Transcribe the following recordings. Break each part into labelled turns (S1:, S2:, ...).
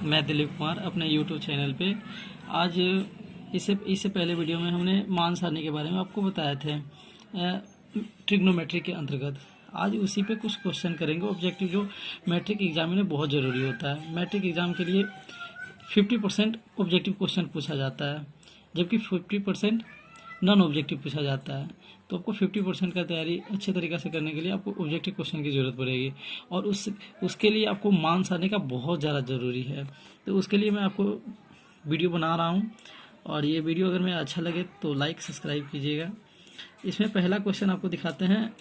S1: मैं दिलीप कुमार अपने YouTube channel पे। आज इससे पहले वीडियो में हमने मान सारणी के बारे में आपको बताए थे ट्रिग्नोमेट्री के अंतर्गत। आज उसी पे कुछ क्वेश्चन करेंगे ऑब्जेक्टिव, जो मैट्रिक एग्जाम में बहुत ज़रूरी होता है। मैट्रिक एग्जाम के लिए 50% ऑब्जेक्टिव क्वेश्चन पूछा जाता है, जबकि 50% नॉन ऑब्जेक्टिव पूछा जाता है। तो आपको 50% का तैयारी अच्छे तरीके से करने के लिए आपको ऑब्जेक्टिव क्वेश्चन की ज़रूरत पड़ेगी, और उसके लिए आपको मान सारणी का बहुत ज़्यादा ज़रूरी है। तो उसके लिए मैं आपको वीडियो बना रहा हूँ, और ये वीडियो अगर मैं अच्छा लगे तो लाइक सब्सक्राइब कीजिएगा। इसमें पहला क्वेश्चन आपको दिखाते हैं।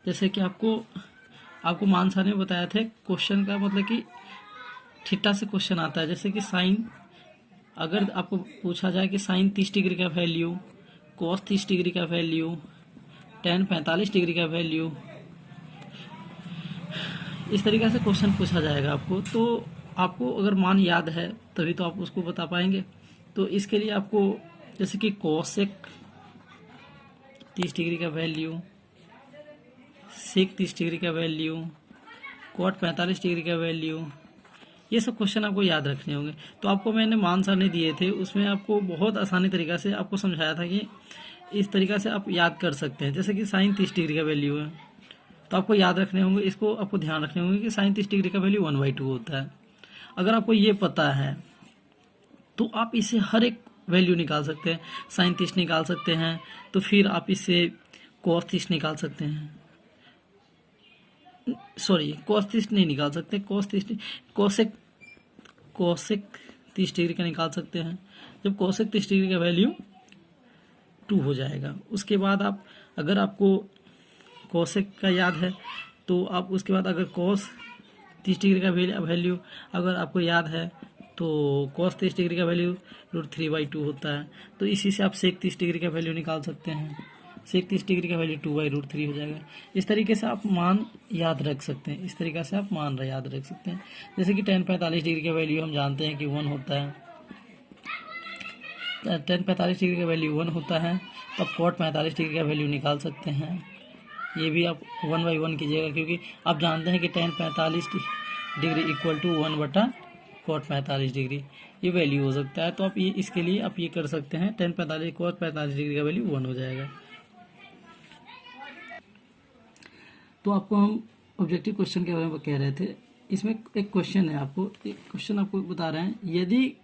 S1: जैसे कि आपको मान सारणी में बताया थे, क्वेश्चन का मतलब कि थीटा से क्वेश्चन आता है। जैसे कि साइन, अगर आपको पूछा जाए कि साइन 30 डिग्री का वैल्यू, कॉस 30 डिग्री का वैल्यू, टेन 45 डिग्री का वैल्यू, इस तरीके से क्वेश्चन पूछा जाएगा आपको। तो आपको अगर मान याद है तभी तो आप उसको बता पाएंगे। तो इसके लिए आपको जैसे कि कोसेक 30 डिग्री का वैल्यू, सेक 30 डिग्री का वैल्यू, कॉट 45 डिग्री का वैल्यू, ये सब क्वेश्चन आपको याद रखने होंगे। तो आपको मैंने मान सारणी दिए थे, उसमें आपको बहुत आसानी तरीका से आपको समझाया था कि इस तरीका से आप याद कर सकते हैं। जैसे कि साइन 30 डिग्री का वैल्यू है, तो आपको याद रखने होंगे, इसको आपको ध्यान रखने होंगे कि साइन 30 डिग्री का वैल्यू 1/2 होता है। अगर आपको ये पता है तो आप इससे हर एक वैल्यू निकाल सकते हैं। साइन 30 निकाल सकते हैं, तो फिर आप इससे कॉस 30 निकाल सकते हैं। सॉरी, कॉस 30 नहीं निकाल सकते, कोसेक 30 डिग्री का निकाल सकते हैं, जब कोसेक 30 डिग्री का वैल्यू 2 हो जाएगा। उसके बाद अगर आपको कोसेक का याद है तो आप उसके बाद अगर कॉस 30 डिग्री का वैल्यू अगर आपको याद है तो कॉस 30 डिग्री का वैल्यू √3/2 होता है। तो इसी से आप सेक 30 डिग्री का वैल्यू निकाल सकते हैं। सेक 30 डिग्री का वैल्यू 2/√3 हो जाएगा। इस तरीके से आप मान याद रख सकते हैं। याद रख सकते हैं। जैसे कि टेन 45 डिग्री का वैल्यू हम जानते हैं कि 1 होता है। टेन 45 डिग्री का वैल्यू 1 होता है, तो आप कॉट 45 डिग्री का वैल्यू निकाल सकते हैं। ये भी आप 1/1 कीजिएगा, क्योंकि आप जानते हैं कि tan 45 degree equal to 1/cot 45 degree ये वैल्यू हो सकता है। तो आप ये इसके लिए आप ये कर सकते हैं, टेन 45 cot 45 डिग्री का वैल्यू 1 हो जाएगा। तो आपको हम ऑब्जेक्टिव क्वेश्चन के बारे में कह रहे थे। इसमें एक क्वेश्चन आपको बता रहे हैं, यदि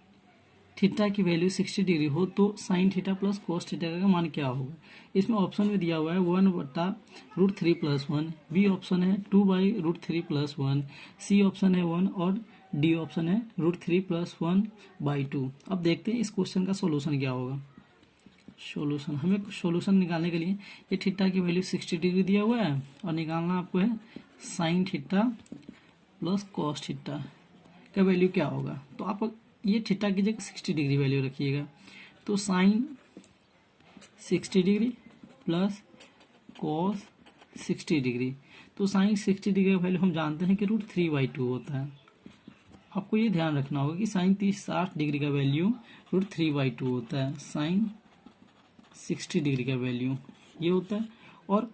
S1: थीटा की वैल्यू 60 डिग्री हो तो sine theta plus cos theta का मान क्या होगा। इसमें ऑप्शन में दिया हुआ है 1/√3+1, बी ऑप्शन है 2/√3+1, सी ऑप्शन है 1 और डी ऑप्शन है √3+1/2। अब देखते हैं इस क्वेश्चन का सॉल्यूशन क्या होगा। हमें सॉल्यूशन निकालने के लिए ये थीटा की वैल्यू 60 डिग्री दिया हुआ है, और निकालना आपको है sine theta plus cos theta का वैल्यू क्या होगा। तो आप ये थीटा की जगह 60 डिग्री वैल्यू रखिएगा। तो sine 60 degree plus cos 60 degree, तो साइन 60 डिग्री का वैल्यू हम जानते हैं कि √3/2 होता है। आपको ये ध्यान रखना होगा कि साइन 60 डिग्री का वैल्यू √3/2 होता है। साइन 60 डिग्री का वैल्यू ये होता है, और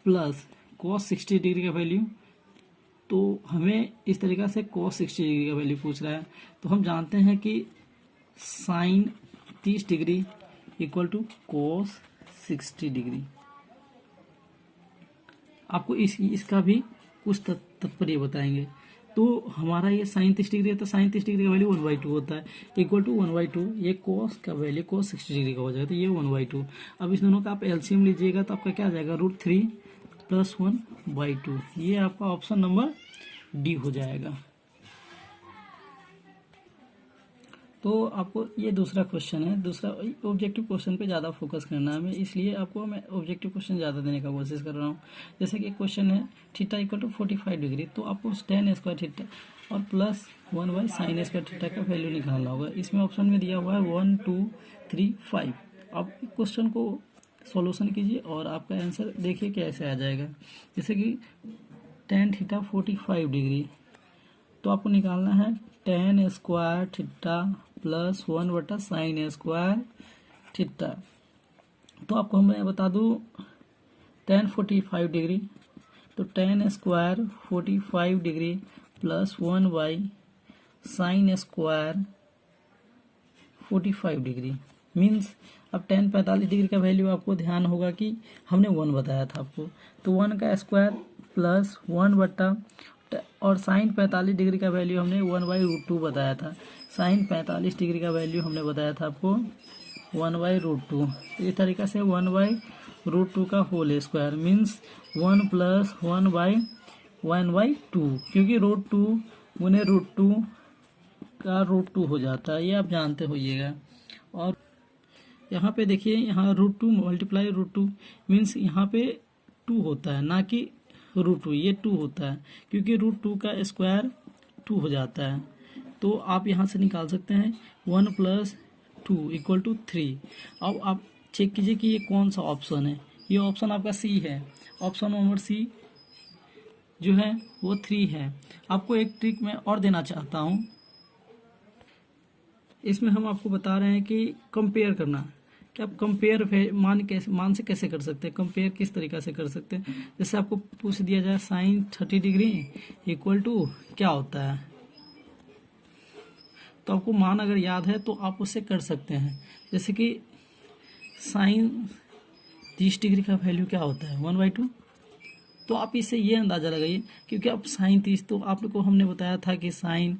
S1: प्लस कॉस 60 डिग्री का वैल्यू, तो हमें इस तरीका से cos 60 डिग्री का वैल्यू पूछ रहा है। तो हम जानते हैं कि sine 30 degree equal to cos 60 degree. आपको इसका भी कुछ तात्पर्य बताएंगे। तो हमारा ये साइन 30 डिग्री है, तो साइन 30 डिग्री का वैल्यू 1/2 होता है, इक्वल टू 1/2 ये cos का वैल्यू cos 60 डिग्री का हो जाएगा, तो ये 1/2। अब इस दोनों का आप एलसीएम लीजिएगा तो आपका क्या आ जाएगा, √3+1/2। ये आपका ऑप्शन नंबर डी हो जाएगा। तो आपको ये दूसरा क्वेश्चन है। दूसरा ऑब्जेक्टिव क्वेश्चन पे ज़्यादा फोकस करना है हमें, इसलिए आपको मैं ऑब्जेक्टिव क्वेश्चन ज़्यादा देने का कोशिश कर रहा हूँ। जैसे कि क्वेश्चन है थीटा इक्वल टू 45 डिग्री, तो आपको tan स्क्वायर थीटा और प्लस 1/sin स्क्वायर थीटा का वैल्यू निकालना होगा। इसमें ऑप्शन में दिया हुआ है 1, 2, 3, 5। आप क्वेश्चन को सॉल्यूशन कीजिए और आपका आंसर देखिए कैसे आ जाएगा। जैसे कि tan थीटा 45 डिग्री, तो आपको निकालना है tan square theta plus 1/sin square theta. तो आपको मैं बता दूं tan 45 डिग्री, तो tan square 45 degree plus 1/sin sine square 45 degree means अब tan 45 डिग्री का वैल्यू आपको ध्यान होगा कि हमने 1 बताया था आपको, तो 1 का स्क्वायर प्लस 1 बट्टा और साइन 45 डिग्री का वैल्यू हमने 1/√2 बताया था। साइन 45 डिग्री का वैल्यू हमने बताया था आपको 1/√2। इस तरीक़े से 1/√2 का होल स्क्वायर मीन्स 1 प्लस 1/2 क्योंकि √2 गुने √2 का √2 हो जाता है, ये आप जानते होइएगा। और यहाँ पे देखिए, यहाँ √2 मल्टीप्लाई √2 मीन्स यहाँ पे 2 होता है, ना कि √2, ये 2 होता है क्योंकि √2 का स्क्वायर 2 हो जाता है। तो आप यहाँ से निकाल सकते हैं 1 + 2 = 3। अब आप चेक कीजिए कि ये कौन सा ऑप्शन है। ये ऑप्शन आपका सी है, ऑप्शन नंबर सी जो है वो 3 है। आपको एक ट्रिक मैं और देना चाहता हूँ, इसमें हम आपको बता रहे हैं कि कंपेयर करना, कि आप कंपेयर मान से कैसे कर सकते हैं, कंपेयर किस तरीक़ा से कर सकते हैं। जैसे आपको पूछ दिया जाए साइन 30 डिग्री = क्या होता है, तो आपको मान अगर याद है तो आप उससे कर सकते हैं। जैसे कि साइन 30 डिग्री का वैल्यू क्या होता है 1/2, तो आप इससे ये अंदाज़ा लगाइए क्योंकि आप साइन 30, तो आप लोग को हमने बताया था कि साइन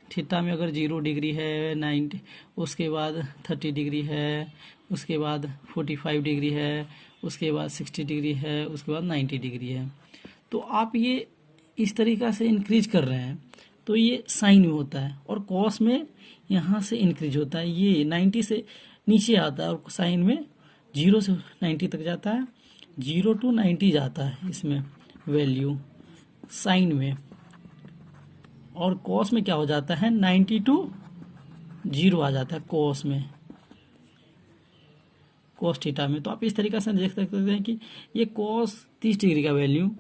S1: थीटा में अगर 0 डिग्री है 90, उसके बाद 30 डिग्री है, उसके बाद 45 डिग्री है, उसके बाद 60 डिग्री है, उसके बाद 90 डिग्री है। तो आप ये इस तरीक़ा से इंक्रीज कर रहे हैं तो ये साइन में होता है, और कॉस में यहाँ से इंक्रीज होता है, ये 90 से नीचे आता है, और साइन में 0 से 90 तक जाता है, 0 to 90 जाता है इसमें वैल्यू साइन में, और कॉस में क्या हो जाता है 90 to 0 आ जाता है कॉस में, कॉस थीटा में। तो आप इस तरीक़े से देख सकते हैं कि ये कॉस 30 डिग्री का वैल्यू,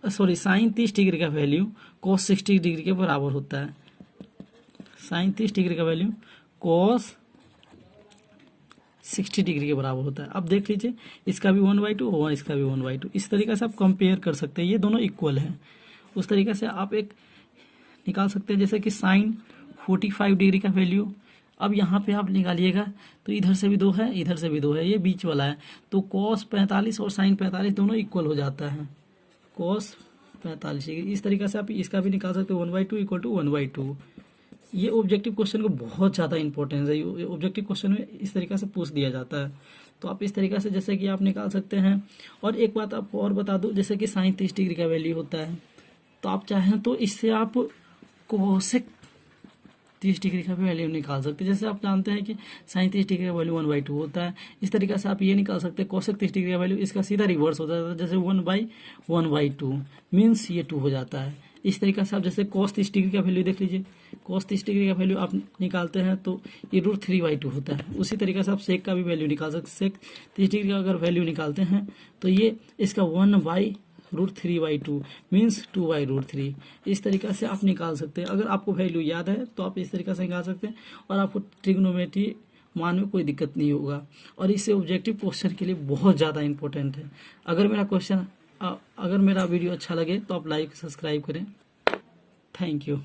S1: सॉरी साइन 30 डिग्री का वैल्यू कॉस 60 डिग्री के बराबर होता है। साइन 30 डिग्री का वैल्यू कॉस 60 डिग्री के बराबर होता है। अब देख लीजिए, इसका भी 1/2 और इसका भी 1/2। इस तरीके से आप कंपेयर कर सकते हैं, ये दोनों इक्वल हैं। उस तरीके से आप एक निकाल सकते हैं, जैसे कि साइन 45 डिग्री का वैल्यू, अब यहाँ पे आप निकालिएगा तो इधर से भी 2 है, इधर से भी 2 है, ये बीच वाला है, तो कॉस 45 और साइन 45 दोनों इक्वल हो जाता है, कॉस 45 डिग्री। इस तरीके से आप इसका भी निकाल सकते हो 1/2 = 1/2। ये ऑब्जेक्टिव क्वेश्चन को बहुत ज़्यादा इंपॉर्टेंस है, ये ऑब्जेक्टिव क्वेश्चन में इस तरीके से पूछ दिया जाता है। तो आप इस तरीके से जैसे कि आप निकाल सकते हैं। और एक बात आपको और बता दूं, जैसे कि साइन 30 डिग्री का वैल्यू होता है, तो आप चाहें तो इससे आप कोसेक 30 डिग्री का भी वैल्यू निकाल सकते हैं। जैसे आप जानते हैं कि साइन 30 डिग्री का वैल्यू 1/2 होता है, इस तरीके से आप ये निकाल सकते हैं कोसेक 30 डिग्री का वैल्यू, इसका सीधा रिवर्स हो जाता है, जैसे 1/1/2 मीन्स ये 2 हो जाता है। इस तरीके से आप जैसे cos 30 डिग्री का वैल्यू देख लीजिए, cos 30 डिग्री का वैल्यू आप निकालते हैं तो ये √3/2 होता है। उसी तरीके से आप सेक का भी वैल्यू निकाल सकते हैं। सेक 30 डिग्री का अगर वैल्यू निकालते हैं तो ये इसका 1/√3/2 मीन्स 2/√3। इस तरीके से आप निकाल सकते हैं। अगर आपको वैल्यू याद है तो आप इस तरीके से निकाल सकते हैं, और आपको ट्रिग्नोमेट्री मान में कोई दिक्कत नहीं होगा। और इससे ऑब्जेक्टिव क्वेश्चन के लिए बहुत ज़्यादा इंपॉर्टेंट है। अगर मेरा वीडियो अच्छा लगे तो आप लाइक सब्सक्राइब करें। Thank you.